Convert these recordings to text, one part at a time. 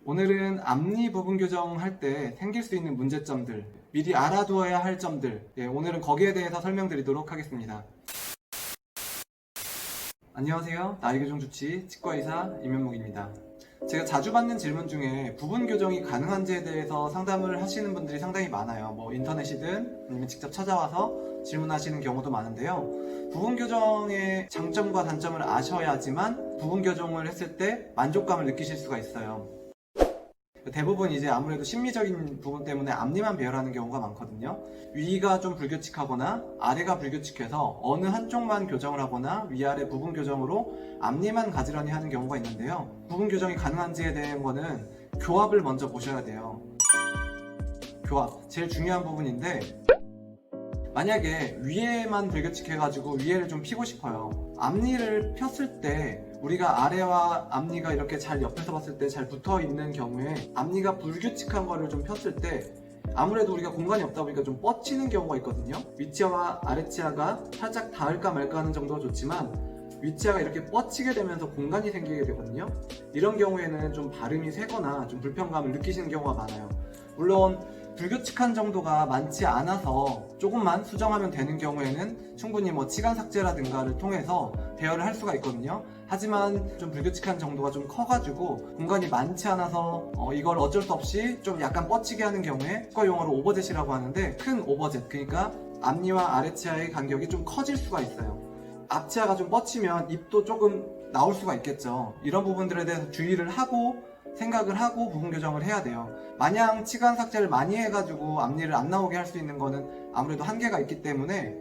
오늘은 앞니 부분 교정할 때 생길 수 있는 문제점들, 미리 알아두어야 할 점들, 오늘은 거기에 대해서 설명드리도록 하겠습니다. 안녕하세요. 나이교정 주치 치과의사 임현묵입니다. 제가 자주 받는 질문 중에 부분 교정이 가능한지에 대해서 상담을 하시는 분들이 상당히 많아요. 인터넷이든 아니면 직접 찾아와서 질문하시는 경우도 많은데요. 부분 교정의 장점과 단점을 아셔야지만 부분 교정을 했을 때 만족감을 느끼실 수가 있어요. 대부분 이제 아무래도 심리적인 부분 때문에 앞니만 배열하는 경우가 많거든요. 위가 좀 불규칙하거나 아래가 불규칙해서 어느 한쪽만 교정을 하거나 위아래 부분 교정으로 앞니만 가지런히 하는 경우가 있는데요. 부분 교정이 가능한지에 대한 거는 교합을 먼저 보셔야 돼요. 교합, 제일 중요한 부분인데, 만약에 위에만 불규칙해가지고 위에를 좀 피고 싶어요. 앞니를 폈을 때 우리가 아래와 앞니가 이렇게 잘 옆에서 봤을 때 잘 붙어 있는 경우에 앞니가 불규칙한 거를 좀 폈을 때 아무래도 우리가 공간이 없다 보니까 좀 뻗치는 경우가 있거든요. 윗치아와 아래치아가 살짝 닿을까 말까 하는 정도가 좋지만 윗치아가 이렇게 뻗치게 되면서 공간이 생기게 되거든요. 이런 경우에는 좀 발음이 새거나 좀 불편감을 느끼시는 경우가 많아요. 물론 불규칙한 정도가 많지 않아서 조금만 수정하면 되는 경우에는 충분히 치간 삭제라든가를 통해서 배열을 할 수가 있거든요. 하지만 좀 불규칙한 정도가 좀 커가지고 공간이 많지 않아서 이걸 어쩔 수 없이 좀 약간 뻗치게 하는 경우에 치과 용어로 오버젯이라고 하는데, 큰 오버젯, 그러니까 앞니와 아래치아의 간격이 좀 커질 수가 있어요. 앞치아가 좀 뻗치면 입도 조금 나올 수가 있겠죠. 이런 부분들에 대해서 주의를 하고 생각을 하고 부분 교정을 해야 돼요. 마냥 치간 삭제를 많이 해가지고 앞니를 안 나오게 할 수 있는 거는 아무래도 한계가 있기 때문에,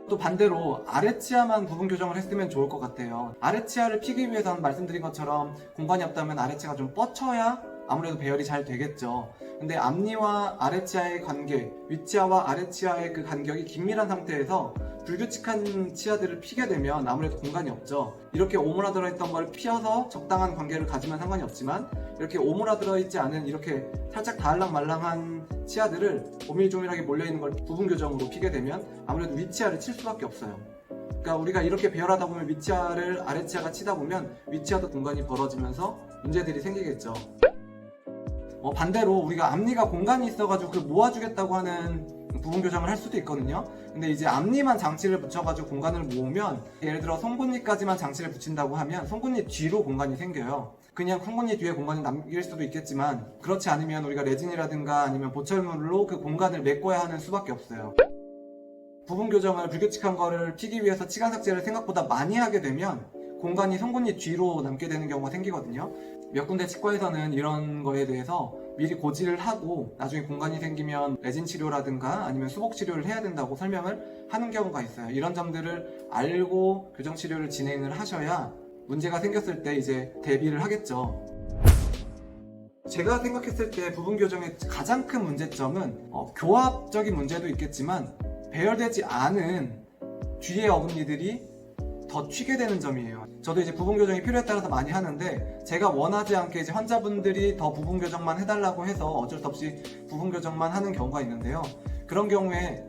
또 반대로 아래치아만 부분 교정을 했으면 좋을 것 같아요. 아래치아를 피기 위해서는 말씀드린 것처럼 공간이 없다면 아래치아가 좀 뻗쳐야 아무래도 배열이 잘 되겠죠. 근데 앞니와 아래치아의 관계, 윗치아와 아래치아의 그 간격이 긴밀한 상태에서 불규칙한 치아들을 피게 되면 아무래도 공간이 없죠. 이렇게 오므라들어 있던 걸 피어서 적당한 관계를 가지면 상관이 없지만, 이렇게 오므라들어 있지 않은 이렇게 살짝 다알랑말랑한 치아들을 오밀조밀하게 몰려있는 걸 부분 교정으로 피게 되면 아무래도 윗치아를 칠 수밖에 없어요. 그러니까 우리가 이렇게 배열하다 보면 윗치아를 아래치아가 치다 보면 윗치아도 공간이 벌어지면서 문제들이 생기겠죠. 반대로 우리가 앞니가 공간이 있어가지고 그걸 모아주겠다고 하는 부분 교정을 할 수도 있거든요. 근데 이제 앞니만 장치를 붙여가지고 공간을 모으면, 예를 들어 송곳니까지만 장치를 붙인다고 하면 송곳니 뒤로 공간이 생겨요. 그냥 송곳니 뒤에 공간이 남길 수도 있겠지만, 그렇지 않으면 우리가 레진이라든가 아니면 보철물로 그 공간을 메꿔야 하는 수밖에 없어요. 부분 교정을 불규칙한 거를 피기 위해서 치간 삭제를 생각보다 많이 하게 되면 공간이 송곳니 뒤로 남게 되는 경우가 생기거든요. 몇 군데 치과에서는 이런 거에 대해서 미리 고지를 하고 나중에 공간이 생기면 레진 치료라든가 아니면 수복 치료를 해야 된다고 설명을 하는 경우가 있어요. 이런 점들을 알고 교정 치료를 진행을 하셔야 문제가 생겼을 때 이제 대비를 하겠죠. 제가 생각했을 때 부분 교정의 가장 큰 문제점은 교합적인 문제도 있겠지만 배열되지 않은 뒤의 어금니들이 더 튀게 되는 점이에요. 저도 이제 부분 교정이 필요에 따라서 많이 하는데, 제가 원하지 않게 이제 환자분들이 더 부분 교정만 해달라고 해서 어쩔 수 없이 부분 교정만 하는 경우가 있는데요. 그런 경우에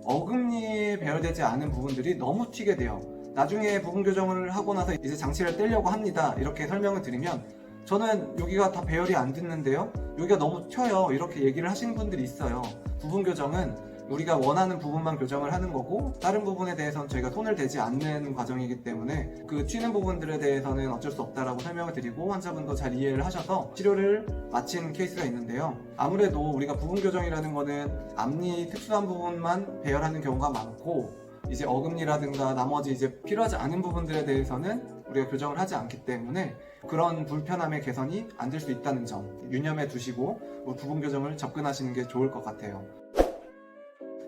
어금니에 배열되지 않은 부분들이 너무 튀게 돼요. 나중에 부분 교정을 하고 나서 이제 장치를 떼려고 합니다, 이렇게 설명을 드리면 저는 여기가 다 배열이 안 됐는데요, 여기가 너무 튀어요, 이렇게 얘기를 하시는 분들이 있어요. 부분 교정은 우리가 원하는 부분만 교정을 하는 거고, 다른 부분에 대해서는 저희가 손을 대지 않는 과정이기 때문에 그 튀는 부분들에 대해서는 어쩔 수 없다라고 설명을 드리고, 환자분도 잘 이해를 하셔서 치료를 마친 케이스가 있는데요. 아무래도 우리가 부분 교정이라는 거는 앞니 특수한 부분만 배열하는 경우가 많고, 이제 어금니라든가 나머지 이제 필요하지 않은 부분들에 대해서는 우리가 교정을 하지 않기 때문에 그런 불편함의 개선이 안 될 수 있다는 점 유념해 두시고 부분 교정을 접근하시는 게 좋을 것 같아요.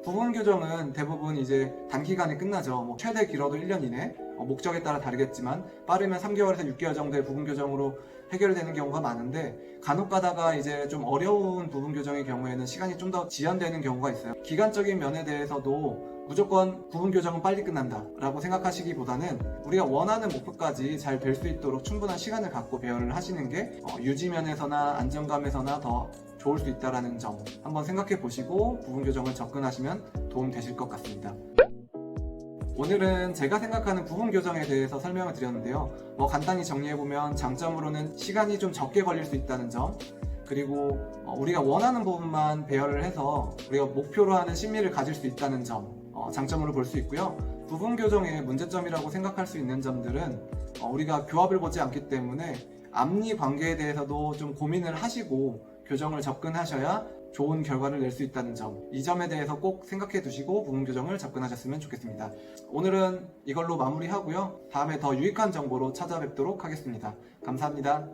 부분 교정은 대부분 이제 단기간에 끝나죠. 최대 길어도 1년 이내, 목적에 따라 다르겠지만 빠르면 3개월에서 6개월 정도의 부분 교정으로 해결되는 경우가 많은데, 간혹 가다가 이제 좀 어려운 부분 교정의 경우에는 시간이 좀 더 지연되는 경우가 있어요. 기간적인 면에 대해서도 무조건 부분 교정은 빨리 끝난다 라고 생각하시기보다는 우리가 원하는 목표까지 잘 될 수 있도록 충분한 시간을 갖고 배열을 하시는 게 유지 면에서나 안정감에서나 더 좋을 수 있다는 점 한번 생각해 보시고 부분 교정을 접근하시면 도움 되실 것 같습니다. 오늘은 제가 생각하는 부분 교정에 대해서 설명을 드렸는데요. 간단히 정리해보면 장점으로는 시간이 좀 적게 걸릴 수 있다는 점, 그리고 우리가 원하는 부분만 배열을 해서 우리가 목표로 하는 심리를 가질 수 있다는 점, 장점으로 볼 수 있고요. 부분 교정의 문제점이라고 생각할 수 있는 점들은 우리가 교합을 보지 않기 때문에 앞니 관계에 대해서도 좀 고민을 하시고 교정을 접근하셔야 좋은 결과를 낼 수 있다는 점, 이 점에 대해서 꼭 생각해 두시고 부분 교정을 접근하셨으면 좋겠습니다. 오늘은 이걸로 마무리하고요. 다음에 더 유익한 정보로 찾아뵙도록 하겠습니다. 감사합니다.